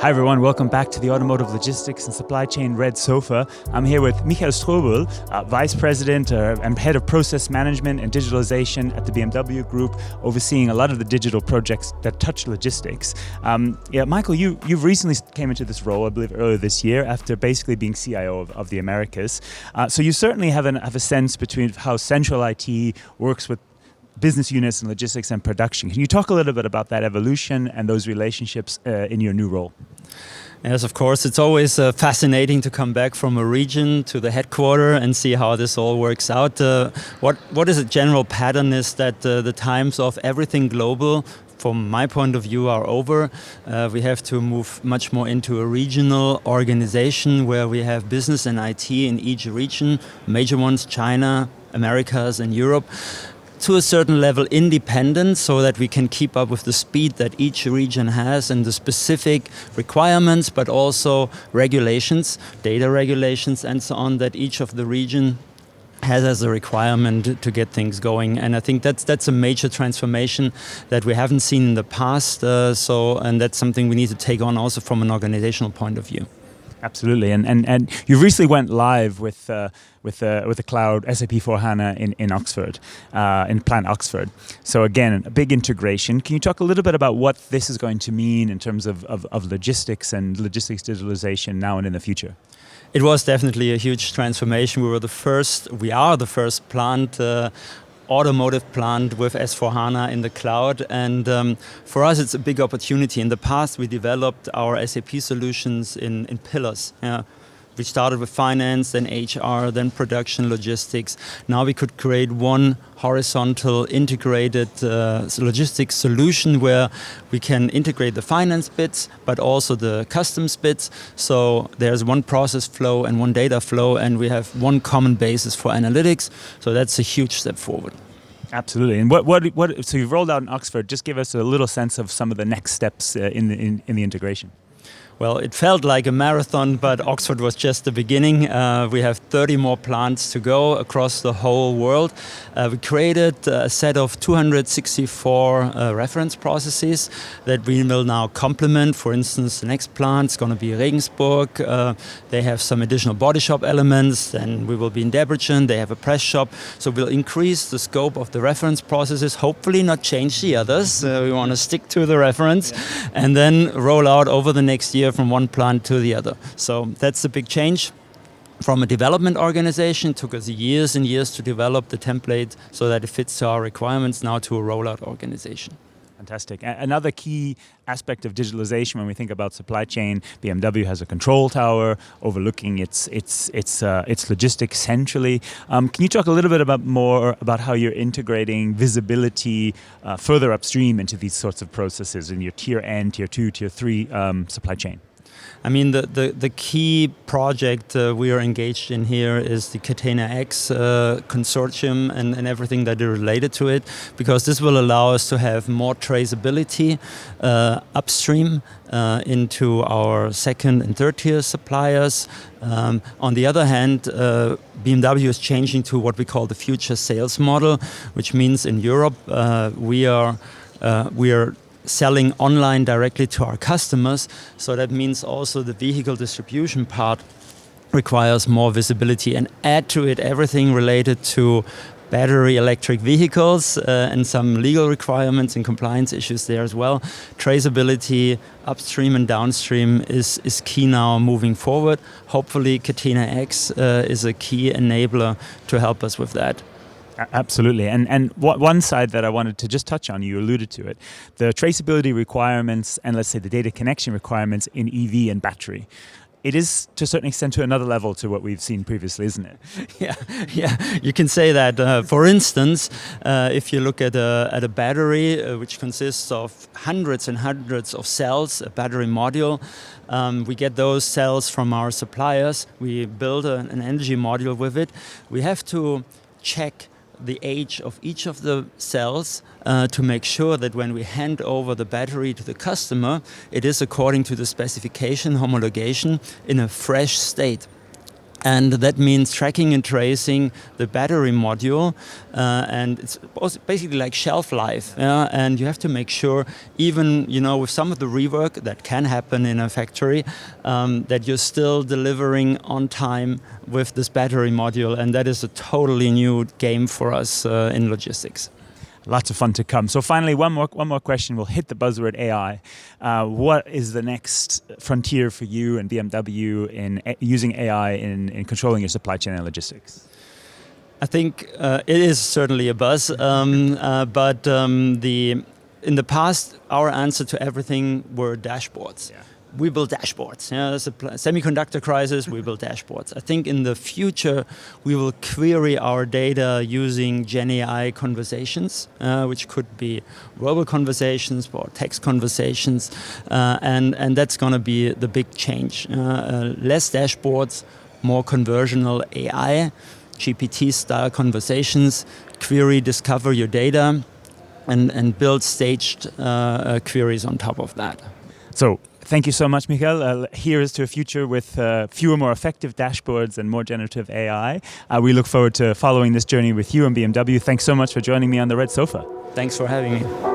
Hi everyone, welcome back to the Automotive Logistics and Supply Chain Red Sofa. I'm here with Michael Ströebel, Vice President and Head of Process Management and Digitalization at the BMW Group, overseeing a lot of the digital projects that touch logistics. Michael, you've recently came into this role, I believe earlier this year, after basically being CIO of the Americas. So you certainly have a sense between how central IT works with business units and logistics and production. Can you talk a little bit about that evolution and those relationships in your new role? Yes, of course. It's always fascinating to come back from a region to the headquarters and see how this all works out. What is a general pattern is that the times of everything global, from my point of view, are over. We have to move much more into a regional organization where we have business and IT in each region, major ones, China, Americas and Europe, to a certain level independent, so that we can keep up with the speed that each region has and the specific requirements, but also regulations, data regulations and so on, that each of the region has as a requirement to get things going. And I think that's a major transformation that we haven't seen in the past. And that's something we need to take on also from an organizational point of view. Absolutely, and you recently went live with the cloud SAP S/4HANA in Oxford, in Plant Oxford. So again, a big integration. Can you talk a little bit about what this is going to mean in terms of logistics and logistics digitalization now and in the future? It was definitely a huge transformation. We are the first plant, automotive plant with S/4HANA in the cloud, and for us it's a big opportunity. In the past we developed our SAP solutions in pillars. We started with finance, then HR, then production, logistics. Now we could create one horizontal integrated logistics solution where we can integrate the finance bits but also the customs bits. So there's one process flow and one data flow, and we have one common basis for analytics. So that's a huge step forward. Absolutely. And so you've rolled out in Oxford. Just give us a little sense of some of the next steps in the integration. Well, it felt like a marathon, but Oxford was just the beginning. We have 30 more plants to go across the whole world. We created a set of 264 reference processes that we will now complement. For instance, the next plant is going to be Regensburg. They have some additional body shop elements. Then we will be in Debrecen. They have a press shop. So we'll increase the scope of the reference processes, hopefully not change the others. We want to stick to the reference and then roll out over the next year from one plant to the other. So that's a big change. From a development organization, it took us years and years to develop the template so that it fits to our requirements, now to a rollout organization. Fantastic. Another key aspect of digitalization when we think about supply chain, BMW has a control tower overlooking its logistics centrally. Can you talk a little bit more about how you're integrating visibility further upstream into these sorts of processes in your tier N, tier 2, tier 3 supply chain? I mean, the key project we are engaged in here is the Catena X consortium and everything that is related to it, because this will allow us to have more traceability upstream into our second and third tier suppliers. On the other hand, BMW is changing to what we call the future sales model, which means in Europe we are selling online directly to our customers. So that means also the vehicle distribution part requires more visibility, and add to it everything related to battery electric vehicles and some legal requirements and compliance issues there as well. Traceability upstream and downstream is key now moving forward. Hopefully Catena X is a key enabler to help us with that. Absolutely. And one side that I wanted to just touch on, you alluded to it, the traceability requirements and let's say the data connection requirements in EV and battery. It is to a certain extent to another level to what we've seen previously, isn't it? Yeah, you can say that. For instance, if you look at a battery, which consists of hundreds and hundreds of cells, a battery module, we get those cells from our suppliers. We build an energy module with it. We have to check the age of each of the cells to make sure that when we hand over the battery to the customer, it is according to the specification homologation in a fresh state. And that means tracking and tracing the battery module, and it's basically like shelf life. And you have to make sure, even with some of the rework that can happen in a factory, that you're still delivering on time with this battery module, and that is a totally new game for us in logistics. Lots of fun to come. So finally, one more question. We'll hit the buzzword AI. What is the next frontier for you and BMW in using AI in controlling your supply chain and logistics? I think it is certainly a buzz, but in the past, our answer to everything were dashboards. Yeah. We build dashboards. There's a semiconductor crisis, we build dashboards. I think in the future, we will query our data using Gen AI conversations, which could be verbal conversations or text conversations, and that's going to be the big change. Less dashboards, more conversational AI, GPT-style conversations, query, discover your data, and build staged queries on top of that. So, thank you so much, Michael. Here's to a future with fewer, more effective dashboards and more generative AI. We look forward to following this journey with you and BMW. Thanks so much for joining me on the Red Sofa. Thanks for having me.